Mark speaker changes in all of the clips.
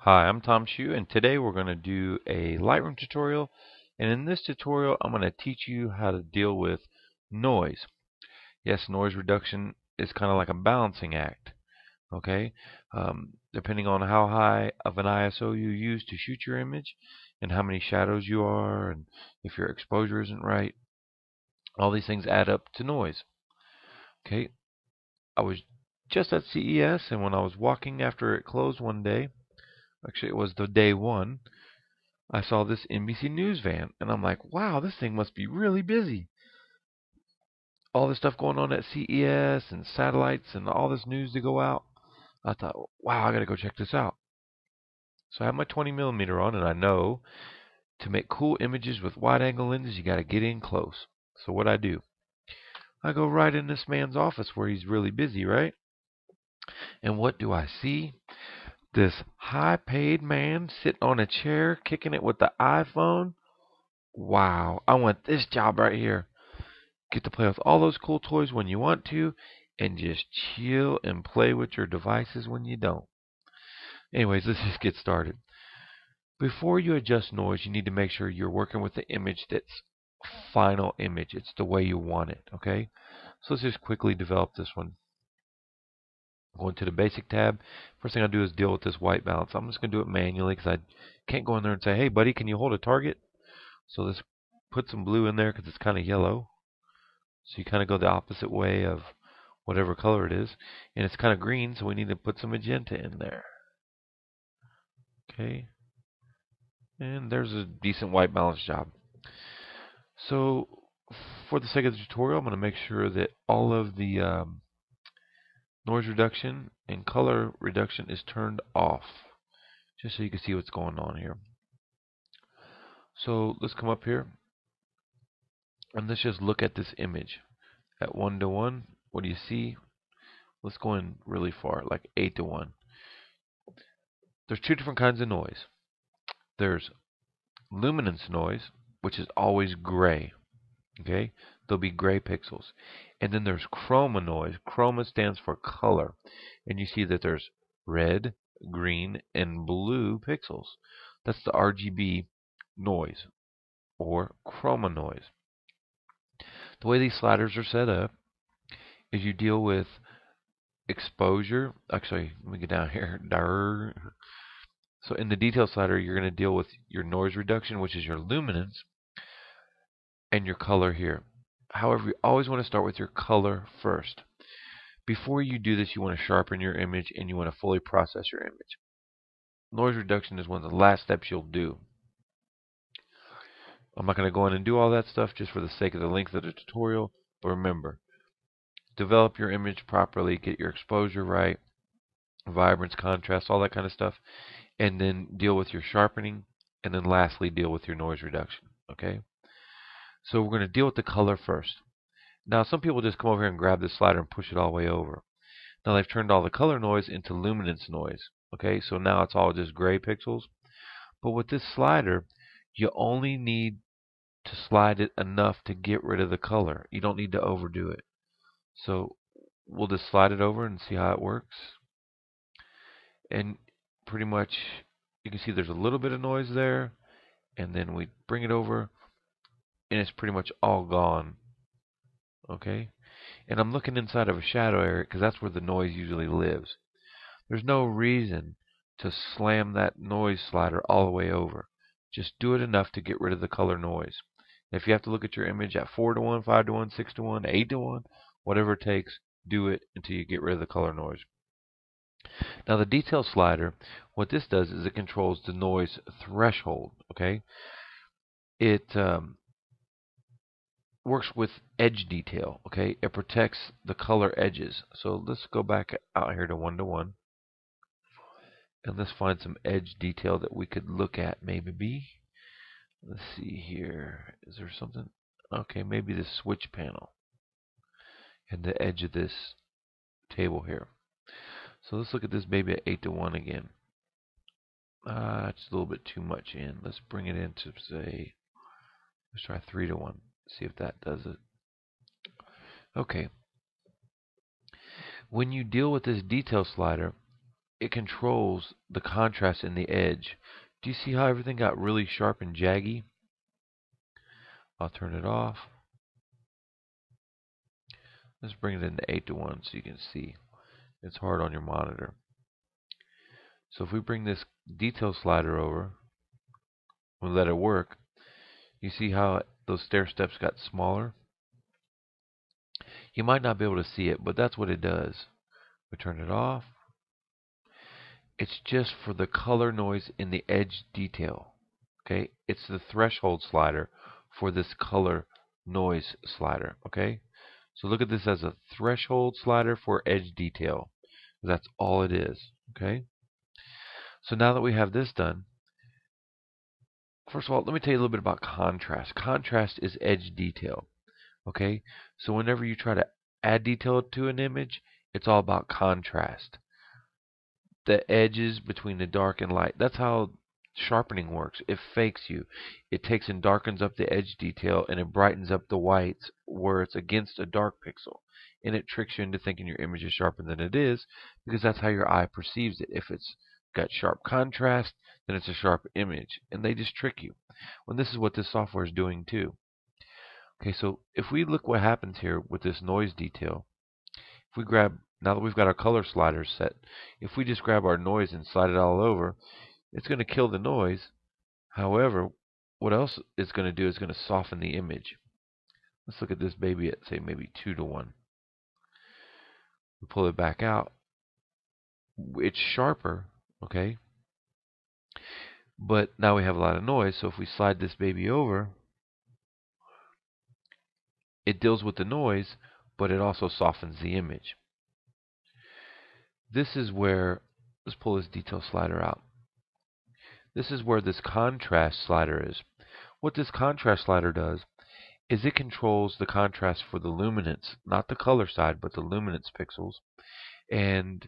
Speaker 1: Hi, I'm Tom Shu, and today we're going to do a Lightroom tutorial. And in this tutorial, I'm going to teach you how to deal with noise. Yes, noise reduction is kind of like a balancing act. Okay, depending on how high of an ISO you use to shoot your image, and how many shadows you are, and if your exposure isn't right, all these things add up to noise. Okay, I was just at CES, and when I was walking after it closed one day, actually it was the day one, I saw this NBC News van, and I'm like, wow, this thing must be really busy. All this stuff going on at CES and satellites and all this news to go out. I thought, wow, I got to go check this out. So I have my 20mm on, and I know to make cool images with wide-angle lenses, you got to get in close. So what I do, I go right in this man's office where he's really busy, right? And what do I see? This high-paid man sitting on a chair, kicking it with the iPhone. Wow, I want this job right here. Get to play with all those cool toys when you want to, and just chill and play with your devices when you don't. Anyways, let's just get started. Before you adjust noise, you need to make sure you're working with the image that's final image. It's the way you want it, okay? So let's just quickly develop this one. Going to the basic tab. First thing I do is deal with this white balance. I'm just going to do it manually because I can't go in there and say, hey, buddy, can you hold a target? So let's put some blue in there because it's kind of yellow. So you kind of go the opposite way of whatever color it is. And it's kind of green, so we need to put some magenta in there. Okay. And there's a decent white balance job. So for the sake of the tutorial, I'm going to make sure that all of the noise reduction and color reduction is turned off, just so you can see what's going on here. So let's come up here, and let's just look at this image. At 1:1, what do you see? Let's go in really far, like 8:1. There's two different kinds of noise. There's luminance noise, which is always gray. Okay, there'll be gray pixels. And then there's chroma noise. Chroma stands for color. And you see that there's red, green, and blue pixels. That's the RGB noise, or chroma noise. The way these sliders are set up is you deal with exposure. Actually, let me get down here. So in the detail slider, you're going to deal with your noise reduction, which is your luminance, and your color here. However, you always want to start with your color first. Before you do this, you want to sharpen your image and you want to fully process your image. Noise reduction is one of the last steps you'll do. I'm not going to go in and do all that stuff just for the sake of the length of the tutorial, but remember, develop your image properly, get your exposure right, vibrance, contrast, all that kind of stuff, and then deal with your sharpening, and then lastly deal with your noise reduction. Okay? So we're going to deal with the color first. Now some people just come over here and grab this slider and push it all the way over. Now they've turned all the color noise into luminance noise. Okay, so now it's all just gray pixels. But with this slider, you only need to slide it enough to get rid of the color. You don't need to overdo it. So we'll just slide it over and see how it works. And pretty much you can see there's a little bit of noise there. And then we bring it over and it's pretty much all gone. Okay? And I'm looking inside of a shadow area because that's where the noise usually lives. There's no reason to slam that noise slider all the way over. Just do it enough to get rid of the color noise. If you have to look at your image at 4:1, 5:1, 6:1, 8:1, whatever it takes, do it until you get rid of the color noise. Now the detail slider, what this does is it controls the noise threshold. Okay, it works with edge detail. Okay, it protects the color edges. So let's go back out here to 1:1. And let's find some edge detail that we could look at, maybe. Let's see here. Is there something? Okay, maybe the switch panel and the edge of this table here. So let's look at this baby at 8:1 again. It's a little bit too much in. Let's bring it into, say, let's try 3:1. See if that does it. Okay. When you deal with this detail slider, it controls the contrast in the edge. Do you see how everything got really sharp and jaggy? I'll turn it off. Let's bring it into 8:1 so you can see. It's hard on your monitor. So if we bring this detail slider over, we let it work, you see how those stair steps got smaller? You might not be able to see it, but that's what it does. We turn it off. It's just for the color noise in the edge detail. Okay, it's the threshold slider for this color noise slider. Okay, so look at this as a threshold slider for edge detail. That's all it is. Okay, so now that we have this done, first of all, let me tell you a little bit about contrast. Contrast is edge detail. Okay, so whenever you try to add detail to an image, it's all about contrast. The edges between the dark and light. That's how sharpening works. It fakes you. It takes and darkens up the edge detail, and it brightens up the whites where it's against a dark pixel. And it tricks you into thinking your image is sharper than it is, because that's how your eye perceives it. If it's got sharp contrast, then it's a sharp image. And they just trick you. Well, this is what this software is doing too. Okay, so if we look what happens here with this noise detail, if we grab, now that we've got our color sliders set, if we just grab our noise and slide it all over, it's going to kill the noise. However, what else it's going to do is going to soften the image. Let's look at this baby at, say, maybe 2:1. We pull it back out. It's sharper, okay? But now we have a lot of noise, so if we slide this baby over, it deals with the noise, but it also softens the image. This is where, let's pull this detail slider out. This is where this contrast slider is. What this contrast slider does is it controls the contrast for the luminance, not the color side, but the luminance pixels. And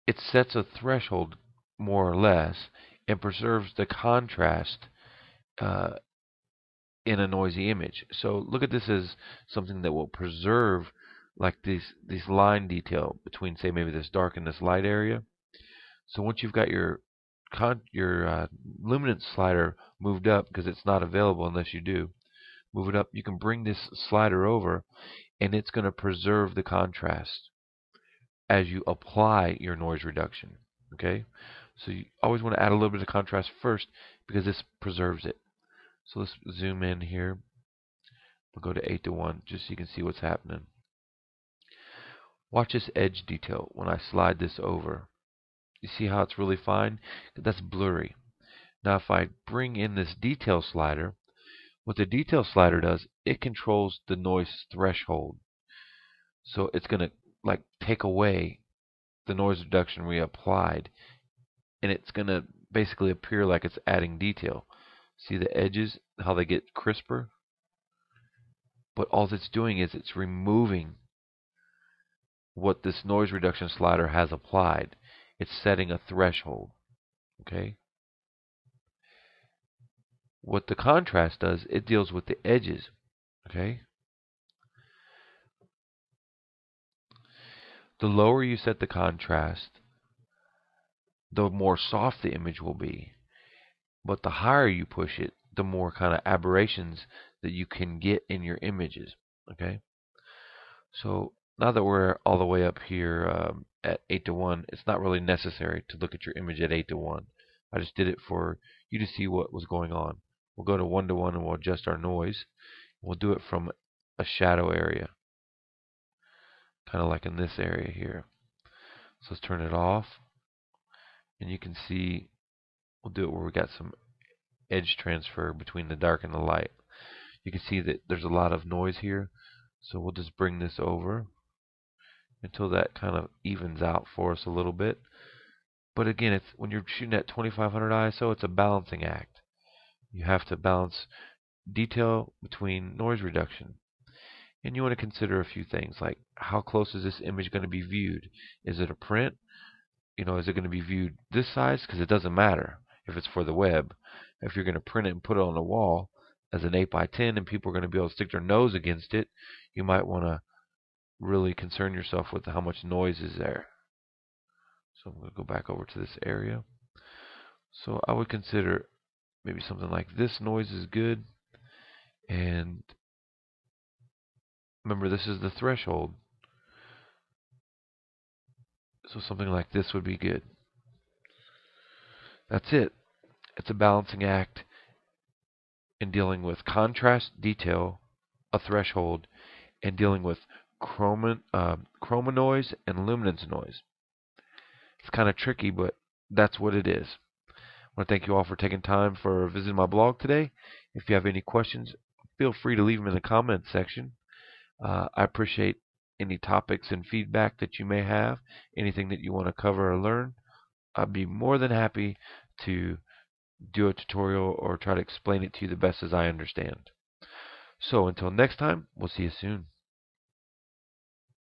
Speaker 1: it sets a threshold, more or less, and preserves the contrast in a noisy image. So look at this as something that will preserve like these line detail between, say, maybe this dark and this light area. So once you've got your luminance slider moved up, because it's not available unless you do move it up, you can bring this slider over, and it's going to preserve the contrast as you apply your noise reduction. Okay, so you always want to add a little bit of contrast first, because this preserves it. So let's zoom in here. We'll go to 8:1 just so you can see what's happening. Watch this edge detail when I slide this over. You see how it's really fine? That's blurry. Now if I bring in this detail slider, what the detail slider does, it controls the noise threshold. So it's going to like take away the noise reduction we applied, and it's going to basically appear like it's adding detail. See the edges, how they get crisper? But all it's doing is it's removing what this noise reduction slider has applied. It's setting a threshold. Okay? What the contrast does, it deals with the edges. Okay? The lower you set the contrast, the more soft the image will be. But the higher you push it, the more kind of aberrations that you can get in your images. Okay? So now that we're all the way up here at 8:1, it's not really necessary to look at your image at 8:1. I just did it for you to see what was going on. We'll go to 1:1 and we'll adjust our noise. We'll do it from a shadow area, kind of like in this area here. So let's turn it off, and you can see we'll do it where we got some edge transfer between the dark and the light. You can see that there's a lot of noise here, so we'll just bring this over until that kind of evens out for us a little bit. But again, it's when you're shooting at 2500 ISO, it's a balancing act. You have to balance detail between noise reduction. And you want to consider a few things, like how close is this image going to be viewed? Is it a print? Is it going to be viewed this size? Because it doesn't matter if it's for the web. If you're going to print it and put it on the wall as an 8x10 and people are going to be able to stick their nose against it, you might want to really concern yourself with how much noise is there. So I'm going to go back over to this area. So I would consider maybe something like this noise is good. And remember, this is the threshold. So something like this would be good. That's it. It's a balancing act in dealing with contrast, detail, a threshold, and dealing with chroma noise and luminance noise. It's kind of tricky, but that's what it is. I want to thank you all for taking time for visiting my blog today. If you have any questions, feel free to leave them in the comments section. I appreciate any topics and feedback that you may have, anything that you want to cover or learn. I'd be more than happy to do a tutorial or try to explain it to you the best as I understand. So until next time, we'll see you soon.